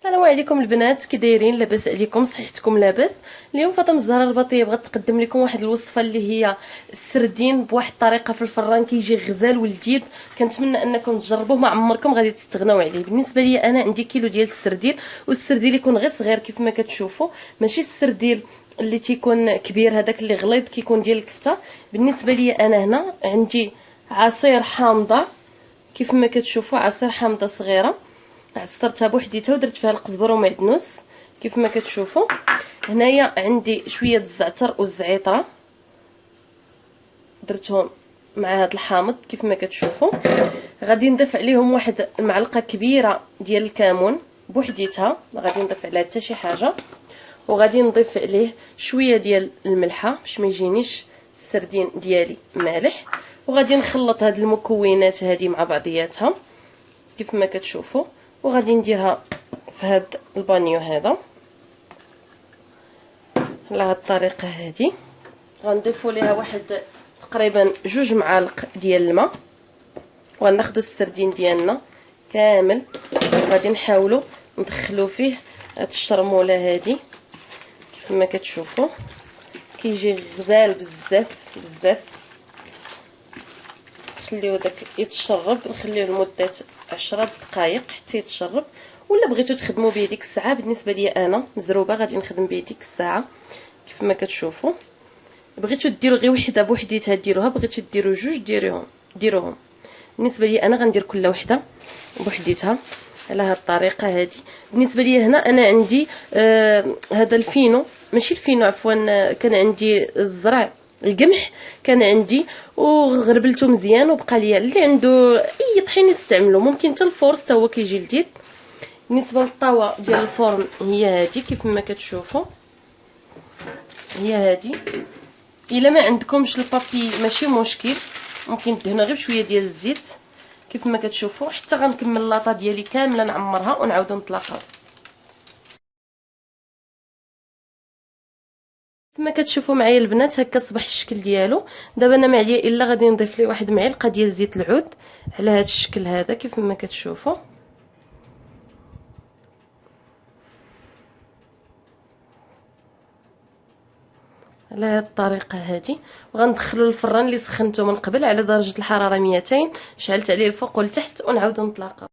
السلام عليكم البنات، كي دايرين؟ لاباس عليكم؟ صحتكم لاباس؟ اليوم فاطمه الزهراء البطيه بغات تقدم لكم واحد الوصفه اللي هي السردين بواحد الطريقه في الفران كيجي غزال ولذيذ. كنتمنى انكم تجربوه، ما عمركم غادي تستغناو عليه. بالنسبه لي انا عندي كيلو ديال السردين، والسردين يكون غير صغير كيف ما كتشوفوا، ماشي السردين اللي تيكون كبير هذاك اللي غليظ كيكون ديال الكفته. بالنسبه لي انا هنا عندي عصير حامضه، كيف ما كتشوفوا عصير حامضه صغيره عصرتها بوحديتها ودرت فيها القزبر ومعدنوس كيف ما كتشوفوا. هنايا عندي شويه الزعتر والزعيطره درتهم مع هذا الحامض كيف ما كتشوفوا. غادي نضيف عليهم واحد المعلقه كبيره ديال الكمون بوحديتها، ما غادي نضيف عليها حتى شي حاجه، وغادي نضيف عليه شويه ديال الملحه باش ما يجينيش السردين ديالي مالح. وغادي نخلط هاد المكونات هذه مع بعضياتها كيف ما كتشوفوا، وغادي نديرها في هاد البانيو هذا على هاد الطريقه هذه. غنضيفوا ليها واحد تقريبا 2 معالق ديال الماء، وغناخذوا السردين ديالنا كامل وغادي نحاولوا ندخلوا فيه هاد الشرموله هذه كيف ما كتشوفوا. كيجي غزال بزاف بزاف. نخليو داك يتشرب، نخليوه لمده 10 دقائق حتى يتشرب، ولا بغيتو تخدموا به ديك الساعه. بالنسبه لي انا مزروبه غادي نخدم به ديك الساعه كيف ما كتشوفوا. بغيتو ديروا غير وحده بوحديتها ديروها، بغيتو ديروا 2 ديروهم. بالنسبه لي انا غندير كل وحده بوحديتها على هاد الطريقه هذه. بالنسبه لي هنا انا عندي هذا الفينو، ماشي الفينو عفوا، كان عندي الزرع القمح كان عندي وغربلته مزيان وبقى ليا. اللي عنده اي طحين يستعملو، ممكن حتى الفورس حتى هو كيجي لذيذ. بالنسبه للطاوه ديال الفرن هي هذه كيف ما كتشوفوا، هي هذه. الا ما عندكمش البابي ماشي مشكل، ممكن دهنوا غير بشويه ديال الزيت كيف ما كتشوفوا، حتى غنكمل لاطا ديالي كامله نعمرها ونعاودو نتلاقاو. كما كتشوفوا معايا البنات هكا صبح الشكل ديالو. دابا انا ما عليا الا غادي نضيف ليه واحد معلقه ديال زيت العود على هذا الشكل هذا كيف ما كتشوفوا، على هذه الطريقه هذه. وغندخلوا الفران اللي سخنته من قبل على درجه الحراره 200، شعلت عليه الفوق والتحت ونعاودو نتلاقاو.